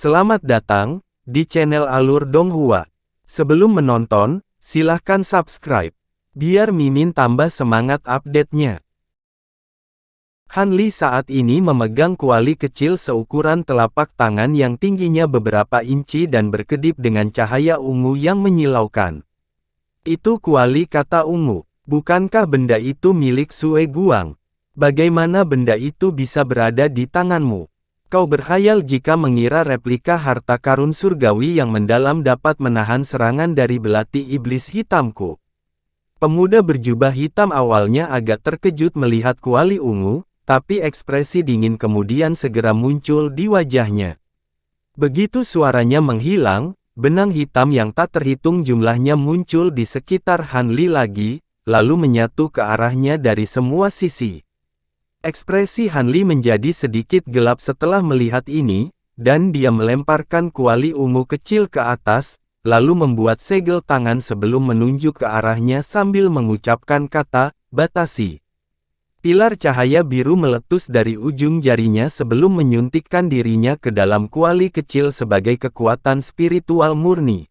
Selamat datang di channel Alur Donghua. Sebelum menonton, silahkan subscribe, biar Mimin tambah semangat update-nya. Han Li saat ini memegang kuali kecil seukuran telapak tangan yang tingginya beberapa inci dan berkedip dengan cahaya ungu yang menyilaukan. Itu kuali, kata ungu. Bukankah benda itu milik Sue Guang? Bagaimana benda itu bisa berada di tanganmu? Kau berhayal jika mengira replika harta karun surgawi yang mendalam dapat menahan serangan dari belati iblis hitamku. Pemuda berjubah hitam awalnya agak terkejut melihat kuali ungu, tapi ekspresi dingin kemudian segera muncul di wajahnya. Begitu suaranya menghilang, benang hitam yang tak terhitung jumlahnya muncul di sekitar Han Li lagi, lalu menyatu ke arahnya dari semua sisi. Ekspresi Han Li menjadi sedikit gelap setelah melihat ini, dan dia melemparkan kuali ungu kecil ke atas, lalu membuat segel tangan sebelum menunjuk ke arahnya sambil mengucapkan kata, "Batasi." Pilar cahaya biru meletus dari ujung jarinya sebelum menyuntikkan dirinya ke dalam kuali kecil sebagai kekuatan spiritual murni.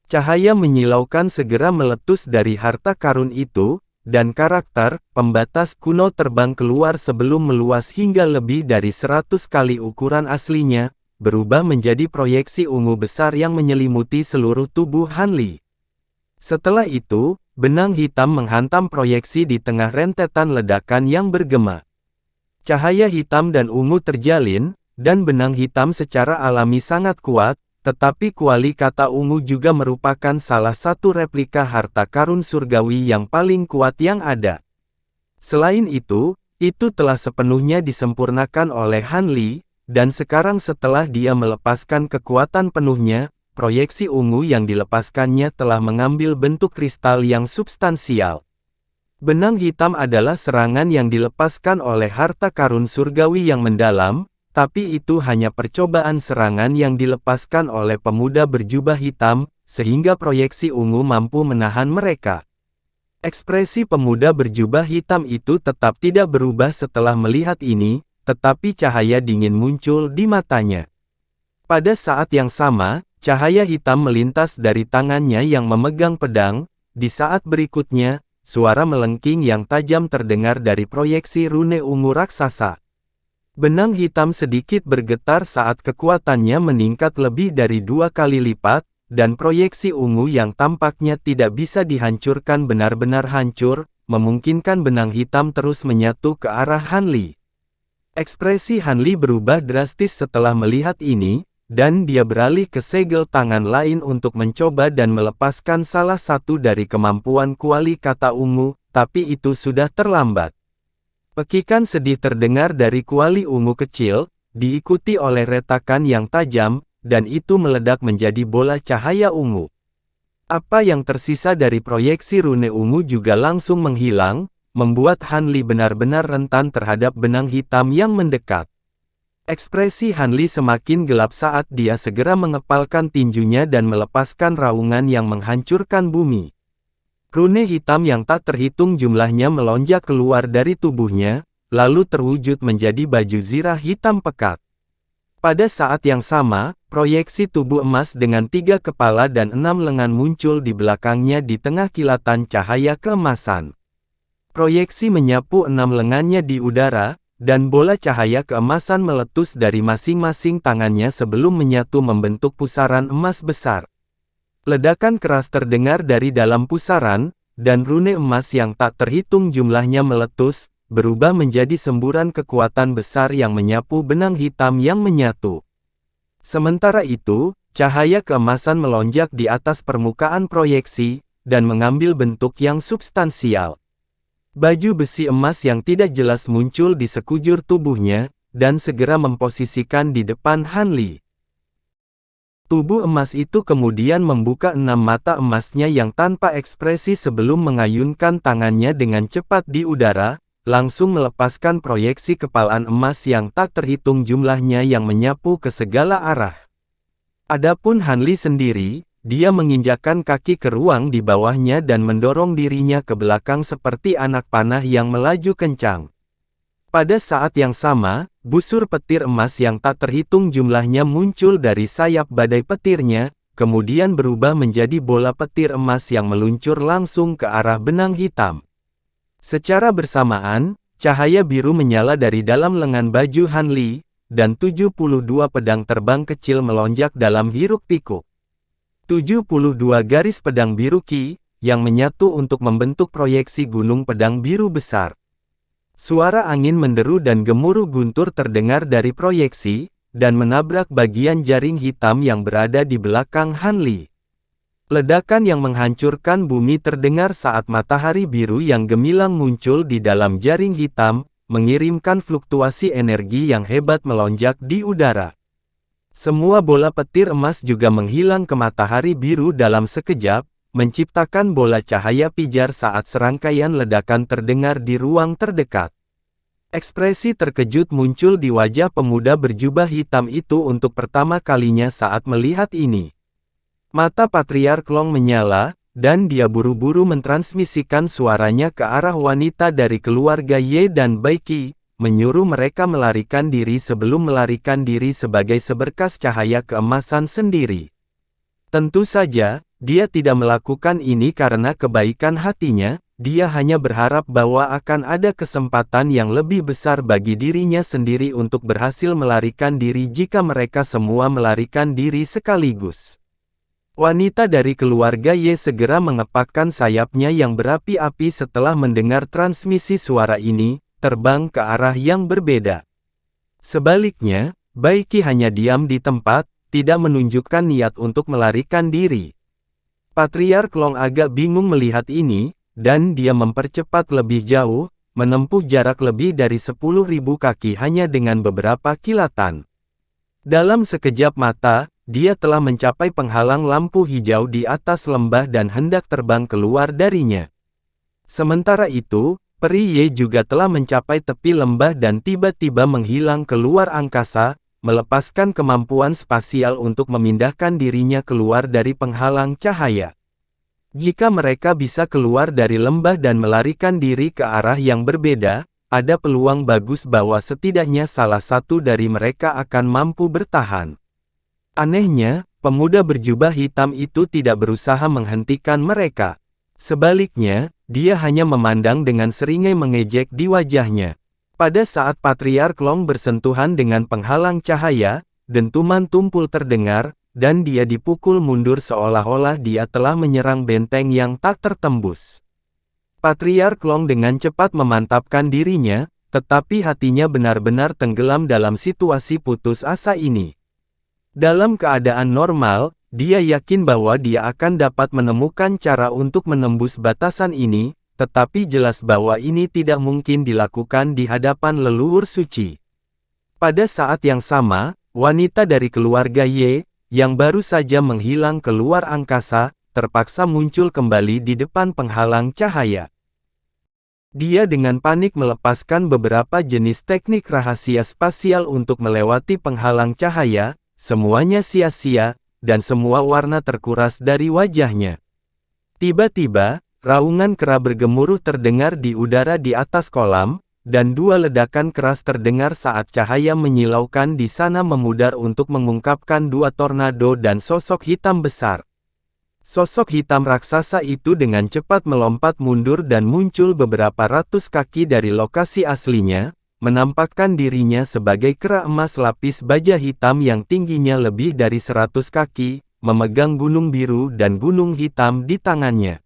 Cahaya menyilaukan segera meletus dari harta karun itu, dan karakter pembatas kuno terbang keluar sebelum meluas hingga lebih dari 100 kali ukuran aslinya, berubah menjadi proyeksi ungu besar yang menyelimuti seluruh tubuh Han Li. Setelah itu, benang hitam menghantam proyeksi di tengah rentetan ledakan yang bergema. Cahaya hitam dan ungu terjalin, dan benang hitam secara alami sangat kuat, tetapi kuali kata ungu juga merupakan salah satu replika harta karun surgawi yang paling kuat yang ada. Selain itu telah sepenuhnya disempurnakan oleh Han Li, dan sekarang setelah dia melepaskan kekuatan penuhnya, proyeksi ungu yang dilepaskannya telah mengambil bentuk kristal yang substansial. Benang hitam adalah serangan yang dilepaskan oleh harta karun surgawi yang mendalam, tapi itu hanya percobaan serangan yang dilepaskan oleh pemuda berjubah hitam, sehingga proyeksi ungu mampu menahan mereka. Ekspresi pemuda berjubah hitam itu tetap tidak berubah setelah melihat ini, tetapi cahaya dingin muncul di matanya. Pada saat yang sama, cahaya hitam melintas dari tangannya yang memegang pedang. Di saat berikutnya, suara melengking yang tajam terdengar dari proyeksi rune ungu raksasa. Benang hitam sedikit bergetar saat kekuatannya meningkat lebih dari 2 kali lipat, dan proyeksi ungu yang tampaknya tidak bisa dihancurkan benar-benar hancur, memungkinkan benang hitam terus menyatu ke arah Han Li. Ekspresi Han Li berubah drastis setelah melihat ini, dan dia beralih ke segel tangan lain untuk mencoba dan melepaskan salah satu dari kemampuan kuali kata ungu, tapi itu sudah terlambat. Pekikan sedih terdengar dari kuali ungu kecil, diikuti oleh retakan yang tajam, dan itu meledak menjadi bola cahaya ungu. Apa yang tersisa dari proyeksi rune ungu juga langsung menghilang, membuat Han Li benar-benar rentan terhadap benang hitam yang mendekat. Ekspresi Han Li semakin gelap saat dia segera mengepalkan tinjunya dan melepaskan raungan yang menghancurkan bumi. Rune hitam yang tak terhitung jumlahnya melonjak keluar dari tubuhnya, lalu terwujud menjadi baju zirah hitam pekat. Pada saat yang sama, proyeksi tubuh emas dengan 3 kepala dan 6 lengan muncul di belakangnya di tengah kilatan cahaya keemasan. Proyeksi menyapu 6 lengannya di udara, dan bola cahaya keemasan meletus dari masing-masing tangannya sebelum menyatu membentuk pusaran emas besar. Ledakan keras terdengar dari dalam pusaran, dan rune emas yang tak terhitung jumlahnya meletus, berubah menjadi semburan kekuatan besar yang menyapu benang hitam yang menyatu. Sementara itu, cahaya keemasan melonjak di atas permukaan proyeksi, dan mengambil bentuk yang substansial. Baju besi emas yang tidak jelas muncul di sekujur tubuhnya, dan segera memposisikan di depan Han Li. Tubuh emas itu kemudian membuka 6 mata emasnya yang tanpa ekspresi sebelum mengayunkan tangannya dengan cepat di udara, langsung melepaskan proyeksi kepalan emas yang tak terhitung jumlahnya yang menyapu ke segala arah. Adapun Han Li sendiri, dia menginjakkan kaki ke ruang di bawahnya dan mendorong dirinya ke belakang seperti anak panah yang melaju kencang. Pada saat yang sama, busur petir emas yang tak terhitung jumlahnya muncul dari sayap badai petirnya, kemudian berubah menjadi bola petir emas yang meluncur langsung ke arah benang hitam. Secara bersamaan, cahaya biru menyala dari dalam lengan baju Han Li, dan 72 pedang terbang kecil melonjak dalam hiruk-pikuk. 72 garis pedang biru Qi, yang menyatu untuk membentuk proyeksi gunung pedang biru besar. Suara angin menderu dan gemuruh guntur terdengar dari proyeksi, dan menabrak bagian jaring hitam yang berada di belakang Han Li. Ledakan yang menghancurkan bumi terdengar saat matahari biru yang gemilang muncul di dalam jaring hitam, mengirimkan fluktuasi energi yang hebat melonjak di udara. Semua bola petir emas juga menghilang ke matahari biru dalam sekejap, menciptakan bola cahaya pijar saat serangkaian ledakan terdengar di ruang terdekat. Ekspresi terkejut muncul di wajah pemuda berjubah hitam itu untuk pertama kalinya saat melihat ini. Mata Patriark Long menyala, dan dia buru-buru mentransmisikan suaranya ke arah wanita dari keluarga Ye dan Bai Qi, menyuruh mereka melarikan diri sebelum melarikan diri sebagai seberkas cahaya keemasan sendiri. Tentu saja, dia tidak melakukan ini karena kebaikan hatinya, dia hanya berharap bahwa akan ada kesempatan yang lebih besar bagi dirinya sendiri untuk berhasil melarikan diri jika mereka semua melarikan diri sekaligus. Wanita dari keluarga Ye segera mengepakkan sayapnya yang berapi-api setelah mendengar transmisi suara ini, terbang ke arah yang berbeda. Sebaliknya, Bai Qi hanya diam di tempat, tidak menunjukkan niat untuk melarikan diri. Patriark Long agak bingung melihat ini, dan dia mempercepat lebih jauh, menempuh jarak lebih dari 10.000 kaki hanya dengan beberapa kilatan. Dalam sekejap mata, dia telah mencapai penghalang lampu hijau di atas lembah dan hendak terbang keluar darinya. Sementara itu, peri Ye juga telah mencapai tepi lembah dan tiba-tiba menghilang keluar angkasa, melepaskan kemampuan spasial untuk memindahkan dirinya keluar dari penghalang cahaya. Jika mereka bisa keluar dari lembah dan melarikan diri ke arah yang berbeda, ada peluang bagus bahwa setidaknya salah satu dari mereka akan mampu bertahan. Anehnya, pemuda berjubah hitam itu tidak berusaha menghentikan mereka. Sebaliknya, dia hanya memandang dengan seringai mengejek di wajahnya. Pada saat Patriark Long bersentuhan dengan penghalang cahaya, dentuman tumpul terdengar, dan dia dipukul mundur seolah-olah dia telah menyerang benteng yang tak tertembus. Patriark Long dengan cepat memantapkan dirinya, tetapi hatinya benar-benar tenggelam dalam situasi putus asa ini. Dalam keadaan normal, dia yakin bahwa dia akan dapat menemukan cara untuk menembus batasan ini, tetapi jelas bahwa ini tidak mungkin dilakukan di hadapan leluhur suci. Pada saat yang sama, wanita dari keluarga Ye, yang baru saja menghilang keluar angkasa, terpaksa muncul kembali di depan penghalang cahaya. Dia dengan panik melepaskan beberapa jenis teknik rahasia spasial untuk melewati penghalang cahaya, semuanya sia-sia, dan semua warna terkuras dari wajahnya. Tiba-tiba, raungan kera bergemuruh terdengar di udara di atas kolam, dan dua ledakan keras terdengar saat cahaya menyilaukan di sana memudar untuk mengungkapkan dua tornado dan sosok hitam besar. Sosok hitam raksasa itu dengan cepat melompat mundur dan muncul beberapa ratus kaki dari lokasi aslinya, menampakkan dirinya sebagai kera emas lapis baja hitam yang tingginya lebih dari 100 kaki, memegang gunung biru dan gunung hitam di tangannya.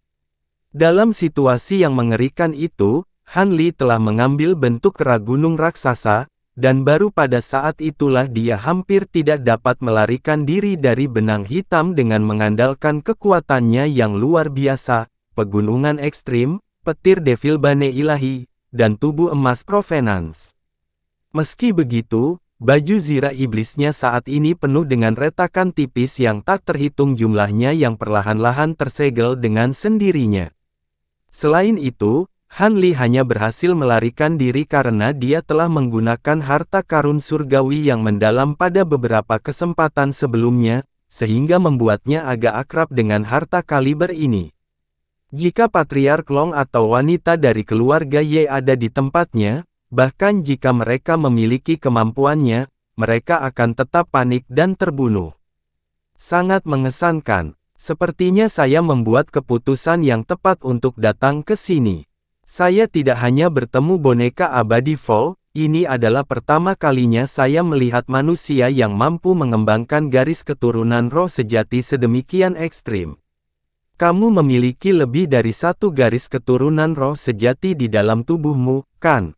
Dalam situasi yang mengerikan itu, Han Li telah mengambil bentuk kera gunung raksasa, dan baru pada saat itulah dia hampir tidak dapat melarikan diri dari benang hitam dengan mengandalkan kekuatannya yang luar biasa, pegunungan ekstrim, petir Devil Bane ilahi, dan tubuh emas Provenance. Meski begitu, baju zirah iblisnya saat ini penuh dengan retakan tipis yang tak terhitung jumlahnya yang perlahan-lahan tersegel dengan sendirinya. Selain itu, Han Li hanya berhasil melarikan diri karena dia telah menggunakan harta karun surgawi yang mendalam pada beberapa kesempatan sebelumnya, sehingga membuatnya agak akrab dengan harta kaliber ini. Jika Patriark Long atau wanita dari keluarga Ye ada di tempatnya, bahkan jika mereka memiliki kemampuannya, mereka akan tetap panik dan terbunuh. Sangat mengesankan. Sepertinya saya membuat keputusan yang tepat untuk datang ke sini. Saya tidak hanya bertemu boneka abadi Vol, ini adalah pertama kalinya saya melihat manusia yang mampu mengembangkan garis keturunan roh sejati sedemikian ekstrim. Kamu memiliki lebih dari satu garis keturunan roh sejati di dalam tubuhmu, kan?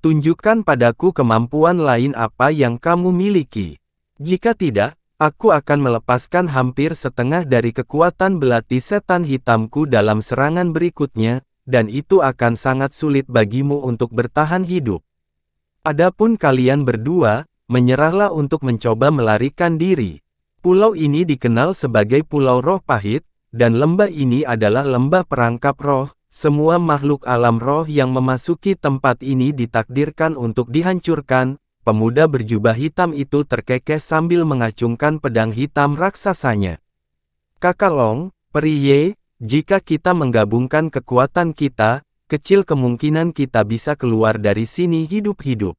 Tunjukkan padaku kemampuan lain apa yang kamu miliki. Jika tidak, aku akan melepaskan hampir setengah dari kekuatan belati setan hitamku dalam serangan berikutnya, dan itu akan sangat sulit bagimu untuk bertahan hidup. Adapun kalian berdua, menyerahlah untuk mencoba melarikan diri. Pulau ini dikenal sebagai Pulau Roh Pahit, dan lembah ini adalah lembah perangkap roh. Semua makhluk alam roh yang memasuki tempat ini ditakdirkan untuk dihancurkan. Pemuda berjubah hitam itu terkekeh sambil mengacungkan pedang hitam raksasanya. Kakak Long, Peri Ye, jika kita menggabungkan kekuatan kita, kecil kemungkinan kita bisa keluar dari sini hidup-hidup.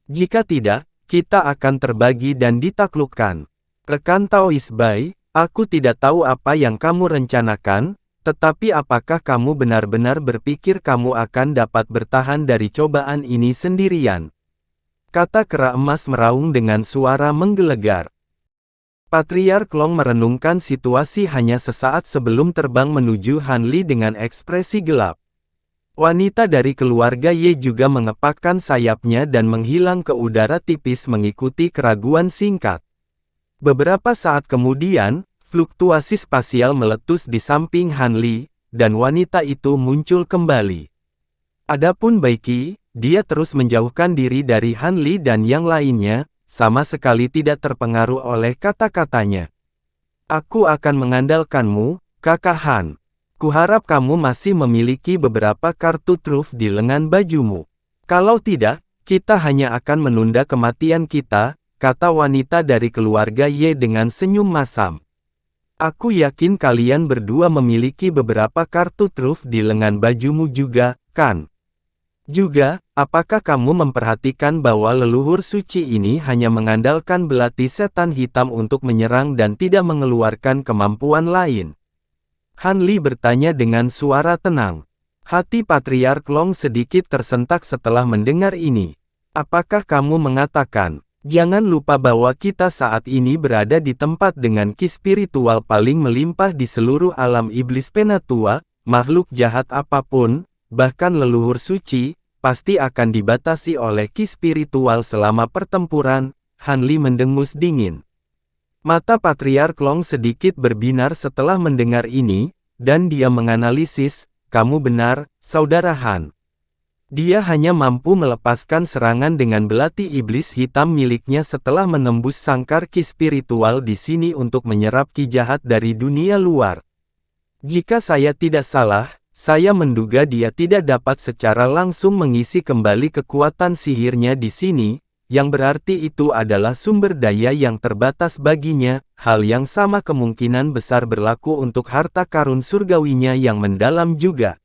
Jika tidak, kita akan terbagi dan ditaklukkan. Rekan Taoist Bai, aku tidak tahu apa yang kamu rencanakan, tetapi apakah kamu benar-benar berpikir kamu akan dapat bertahan dari cobaan ini sendirian? Kata kera emas meraung dengan suara menggelegar. Patriark Long merenungkan situasi hanya sesaat sebelum terbang menuju Han Li dengan ekspresi gelap. Wanita dari keluarga Ye juga mengepakkan sayapnya dan menghilang ke udara tipis mengikuti keraguan singkat. Beberapa saat kemudian, fluktuasi spasial meletus di samping Han Li, dan wanita itu muncul kembali. Adapun Baiki, dia terus menjauhkan diri dari Han Li dan yang lainnya, sama sekali tidak terpengaruh oleh kata-katanya. Aku akan mengandalkanmu, Kakak Han. Kuharap kamu masih memiliki beberapa kartu truf di lengan bajumu. Kalau tidak, kita hanya akan menunda kematian kita, kata wanita dari keluarga Ye dengan senyum masam. Aku yakin kalian berdua memiliki beberapa kartu truf di lengan bajumu juga, kan? Juga, apakah kamu memperhatikan bahwa leluhur suci ini hanya mengandalkan belati setan hitam untuk menyerang dan tidak mengeluarkan kemampuan lain? Han Li bertanya dengan suara tenang. Hati Patriark Long sedikit tersentak setelah mendengar ini. Apakah kamu mengatakan, jangan lupa bahwa kita saat ini berada di tempat dengan ki spiritual paling melimpah di seluruh alam iblis penatua, makhluk jahat apapun, bahkan leluhur suci, pasti akan dibatasi oleh ki spiritual selama pertempuran. Han Li mendengus dingin. Mata Patriark Long sedikit berbinar setelah mendengar ini, dan dia menganalisis, kamu benar, Saudara Han. Dia hanya mampu melepaskan serangan dengan belati iblis hitam miliknya setelah menembus sangkar ki spiritual di sini untuk menyerap ki jahat dari dunia luar. Jika saya tidak salah, saya menduga dia tidak dapat secara langsung mengisi kembali kekuatan sihirnya di sini, yang berarti itu adalah sumber daya yang terbatas baginya. Hal yang sama kemungkinan besar berlaku untuk harta karun surgawinya yang mendalam juga.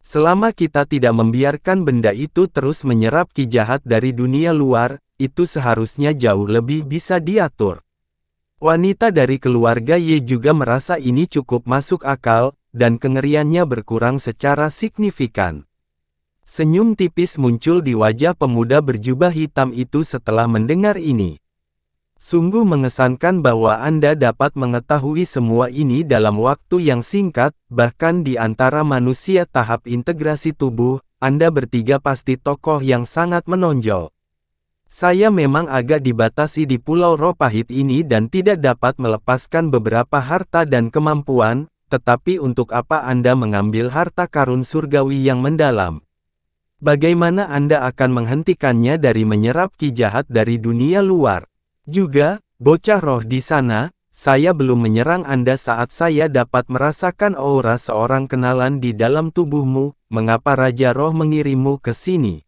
Selama kita tidak membiarkan benda itu terus menyerap ki jahat dari dunia luar, itu seharusnya jauh lebih bisa diatur. Wanita dari keluarga Ye juga merasa ini cukup masuk akal, dan kengeriannya berkurang secara signifikan. Senyum tipis muncul di wajah pemuda berjubah hitam itu setelah mendengar ini. Sungguh mengesankan bahwa Anda dapat mengetahui semua ini dalam waktu yang singkat, bahkan di antara manusia tahap integrasi tubuh, Anda bertiga pasti tokoh yang sangat menonjol. Saya memang agak dibatasi di Pulau Roh Pahit ini dan tidak dapat melepaskan beberapa harta dan kemampuan, tetapi untuk apa Anda mengambil harta karun surgawi yang mendalam? Bagaimana Anda akan menghentikannya dari menyerap ki jahat dari dunia luar? Juga, bocah roh di sana, saya belum menyerang Anda saat saya dapat merasakan aura seorang kenalan di dalam tubuhmu. Mengapa Raja Roh mengirimmu ke sini?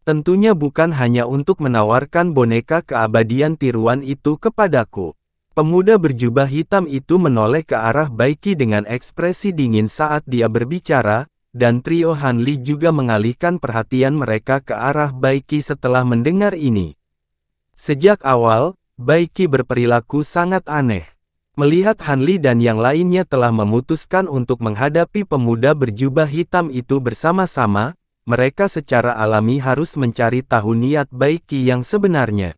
Tentunya bukan hanya untuk menawarkan boneka keabadian tiruan itu kepadaku. Pemuda berjubah hitam itu menoleh ke arah Baiki dengan ekspresi dingin saat dia berbicara. dan trio Hanli juga mengalihkan perhatian mereka ke arah Baiki setelah mendengar ini. Sejak awal, Baiki berperilaku sangat aneh. Melihat Hanli dan yang lainnya telah memutuskan untuk menghadapi pemuda berjubah hitam itu bersama-sama, mereka secara alami harus mencari tahu niat Baiki yang sebenarnya.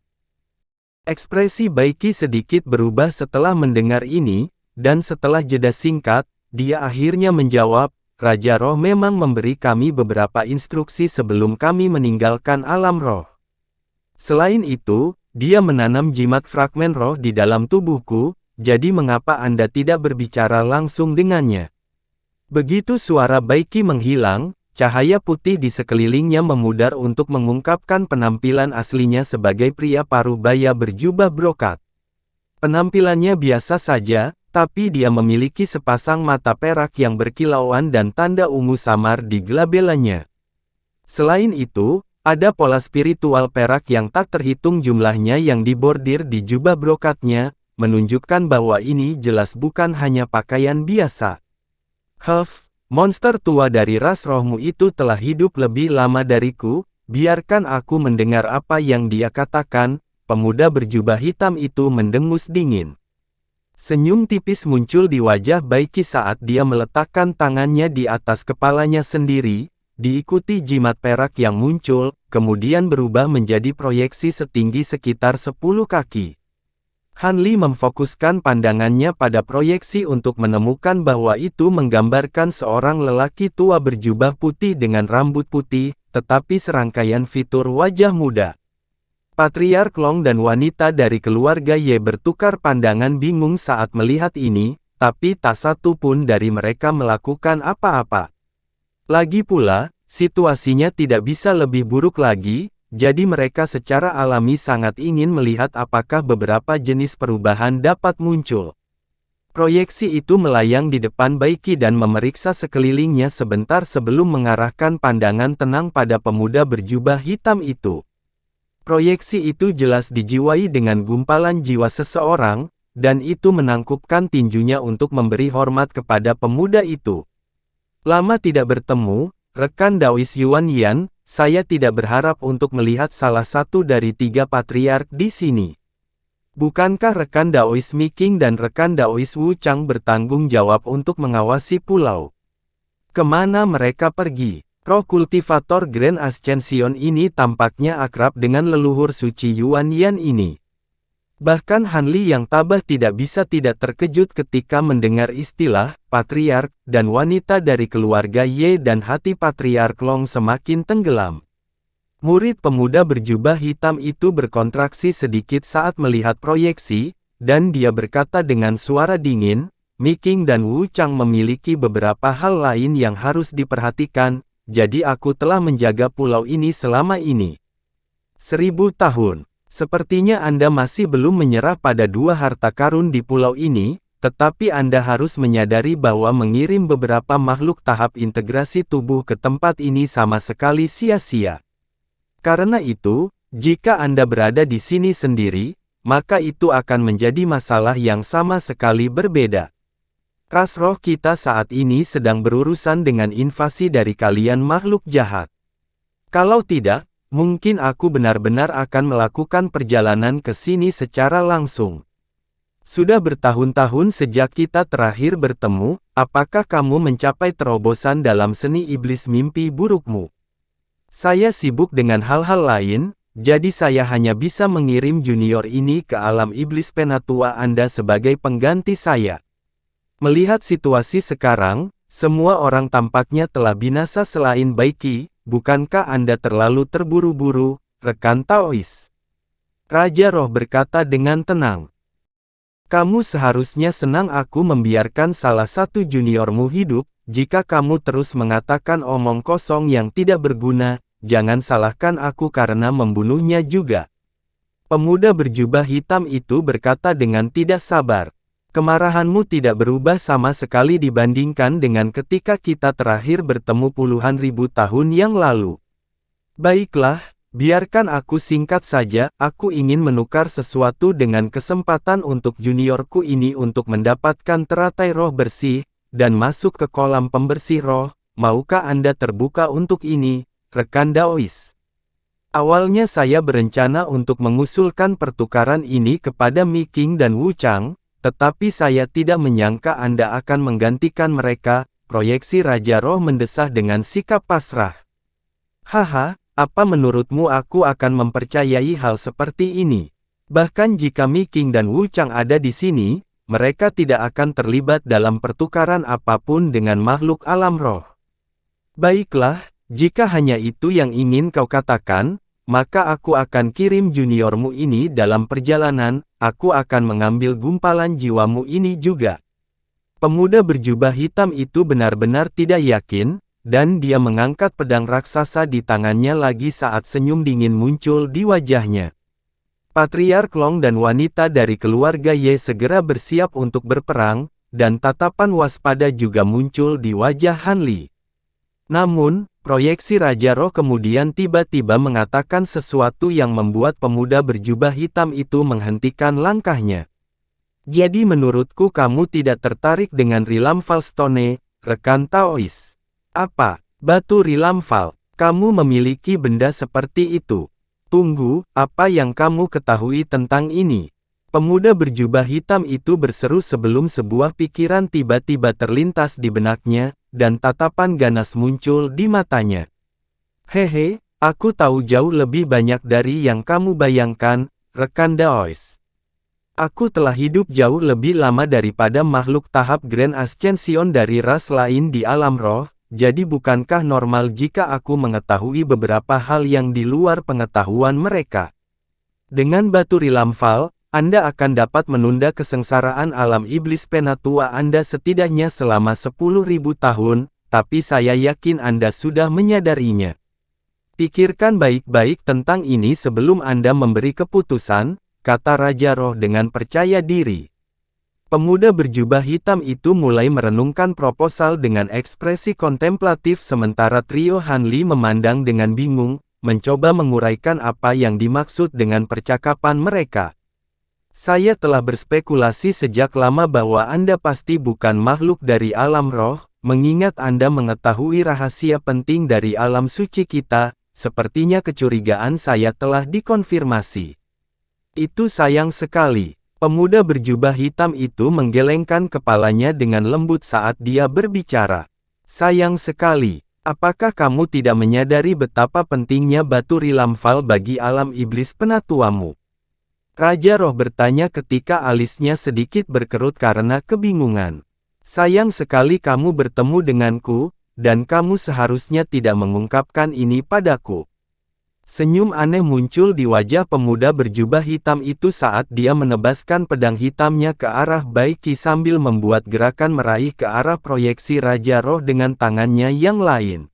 Ekspresi Baiki sedikit berubah setelah mendengar ini, dan setelah jeda singkat, dia akhirnya menjawab, Raja Roh memang memberi kami beberapa instruksi sebelum kami meninggalkan alam roh. Selain itu, dia menanam jimat fragmen roh di dalam tubuhku, jadi mengapa Anda tidak berbicara langsung dengannya? Begitu suara Baiki menghilang, cahaya putih di sekelilingnya memudar untuk mengungkapkan penampilan aslinya sebagai pria parubaya berjubah brokat. Penampilannya biasa saja, tapi dia memiliki sepasang mata perak yang berkilauan dan tanda ungu samar di glabelanya. Selain itu, ada pola spiritual perak yang tak terhitung jumlahnya yang dibordir di jubah brokatnya, menunjukkan bahwa ini jelas bukan hanya pakaian biasa. Monster tua dari ras rohmu itu telah hidup lebih lama dariku, biarkan aku mendengar apa yang dia katakan. Pemuda berjubah hitam itu mendengus dingin. Senyum tipis muncul di wajah Baiki saat dia meletakkan tangannya di atas kepalanya sendiri, diikuti jimat perak yang muncul, kemudian berubah menjadi proyeksi setinggi sekitar 10 kaki. Hanli memfokuskan pandangannya pada proyeksi untuk menemukan bahwa itu menggambarkan seorang lelaki tua berjubah putih dengan rambut putih, tetapi serangkaian fitur wajah muda. Patriark Long dan wanita dari keluarga Ye bertukar pandangan bingung saat melihat ini, tapi tak satu pun dari mereka melakukan apa-apa. Lagi pula, situasinya tidak bisa lebih buruk lagi, jadi mereka secara alami sangat ingin melihat apakah beberapa jenis perubahan dapat muncul. Proyeksi itu melayang di depan Baiki dan memeriksa sekelilingnya sebentar sebelum mengarahkan pandangan tenang pada pemuda berjubah hitam itu. Proyeksi itu jelas dijiwai dengan gumpalan jiwa seseorang, dan itu menangkupkan tinjunya untuk memberi hormat kepada pemuda itu. Lama tidak bertemu, rekan Daois Yuan Yan, saya tidak berharap untuk melihat salah satu dari 3 patriark di sini. Bukankah rekan Daois Mi Qing dan rekan Daois Wu Chang bertanggung jawab untuk mengawasi pulau? Kemana mereka pergi? Roh kultivator Grand Ascension ini tampaknya akrab dengan leluhur suci Yuan Yan ini. Bahkan Hanli yang tabah tidak bisa tidak terkejut ketika mendengar istilah patriark dan wanita dari keluarga Ye dan hati Patriark Long semakin tenggelam. Murid pemuda berjubah hitam itu berkontraksi sedikit saat melihat proyeksi, dan dia berkata dengan suara dingin, Mi Qing dan Wu Chang memiliki beberapa hal lain yang harus diperhatikan. Jadi aku telah menjaga pulau ini selama ini. 1000 tahun. Sepertinya Anda masih belum menyerah pada 2 harta karun di pulau ini, tetapi Anda harus menyadari bahwa mengirim beberapa makhluk tahap integrasi tubuh ke tempat ini sama sekali sia-sia. Karena itu, jika Anda berada di sini sendiri, maka itu akan menjadi masalah yang sama sekali berbeda. Ras roh kita saat ini sedang berurusan dengan invasi dari kalian makhluk jahat. Kalau tidak, mungkin aku benar-benar akan melakukan perjalanan ke sini secara langsung. Sudah bertahun-tahun sejak kita terakhir bertemu, apakah kamu mencapai terobosan dalam seni iblis mimpi burukmu? Saya sibuk dengan hal-hal lain, jadi saya hanya bisa mengirim junior ini ke alam iblis penatua Anda sebagai pengganti saya. Melihat situasi sekarang, semua orang tampaknya telah binasa selain Baiki, bukankah Anda terlalu terburu-buru, rekan Taois? Raja Roh berkata dengan tenang. Kamu seharusnya senang aku membiarkan salah satu juniormu hidup, jika kamu terus mengatakan omong kosong yang tidak berguna, jangan salahkan aku karena membunuhnya juga. Pemuda berjubah hitam itu berkata dengan tidak sabar. Kemarahanmu tidak berubah sama sekali dibandingkan dengan ketika kita terakhir bertemu puluhan ribu tahun yang lalu. Baiklah, biarkan aku singkat saja, aku ingin menukar sesuatu dengan kesempatan untuk juniorku ini untuk mendapatkan teratai roh bersih, dan masuk ke kolam pembersih roh, maukah Anda terbuka untuk ini, rekan Daois? Awalnya saya berencana untuk mengusulkan pertukaran ini kepada Mi Qing dan Wu Chang, tetapi saya tidak menyangka Anda akan menggantikan mereka, proyeksi Raja Roh mendesah dengan sikap pasrah. Haha, apa menurutmu aku akan mempercayai hal seperti ini? Bahkan jika Mi Qing dan Wu Chang ada di sini, mereka tidak akan terlibat dalam pertukaran apapun dengan makhluk alam roh. Baiklah, jika hanya itu yang ingin kau katakan, maka aku akan kirim juniormu ini dalam perjalanan, aku akan mengambil gumpalan jiwamu ini juga. Pemuda berjubah hitam itu benar-benar tidak yakin, dan dia mengangkat pedang raksasa di tangannya lagi saat senyum dingin muncul di wajahnya. Patriark Long dan wanita dari keluarga Ye segera bersiap untuk berperang, dan tatapan waspada juga muncul di wajah Han Li. Namun, proyeksi Raja Roh kemudian tiba-tiba mengatakan sesuatu yang membuat pemuda berjubah hitam itu menghentikan langkahnya. Jadi menurutku kamu tidak tertarik dengan Rilamval Stone, rekan Taois. Apa, batu Rilamval? Kamu memiliki benda seperti itu? Tunggu, apa yang kamu ketahui tentang ini? Pemuda berjubah hitam itu berseru sebelum sebuah pikiran tiba-tiba terlintas di benaknya, dan tatapan ganas muncul di matanya. Hehe, aku tahu jauh lebih banyak dari yang kamu bayangkan, rekan Daois. Aku telah hidup jauh lebih lama daripada makhluk tahap Grand Ascension dari ras lain di alam roh, jadi bukankah normal jika aku mengetahui beberapa hal yang di luar pengetahuan mereka? Dengan batu Rilamval, Anda akan dapat menunda kesengsaraan alam iblis penatua Anda setidaknya selama 10.000 tahun, tapi saya yakin Anda sudah menyadarinya. Pikirkan baik-baik tentang ini sebelum Anda memberi keputusan, kata Raja Roh dengan percaya diri. Pemuda berjubah hitam itu mulai merenungkan proposal dengan ekspresi kontemplatif sementara trio Han Li memandang dengan bingung, mencoba menguraikan apa yang dimaksud dengan percakapan mereka. Saya telah berspekulasi sejak lama bahwa Anda pasti bukan makhluk dari alam roh, mengingat Anda mengetahui rahasia penting dari alam suci kita, sepertinya kecurigaan saya telah dikonfirmasi. Itu sayang sekali. Pemuda berjubah hitam itu menggelengkan kepalanya dengan lembut saat dia berbicara. Sayang sekali, apakah kamu tidak menyadari betapa pentingnya batu Rilamval bagi alam iblis penatuamu? Raja Roh bertanya ketika alisnya sedikit berkerut karena kebingungan. Sayang sekali kamu bertemu denganku, dan kamu seharusnya tidak mengungkapkan ini padaku. Senyum aneh muncul di wajah pemuda berjubah hitam itu saat dia menebaskan pedang hitamnya ke arah Bai Qi sambil membuat gerakan meraih ke arah proyeksi Raja Roh dengan tangannya yang lain.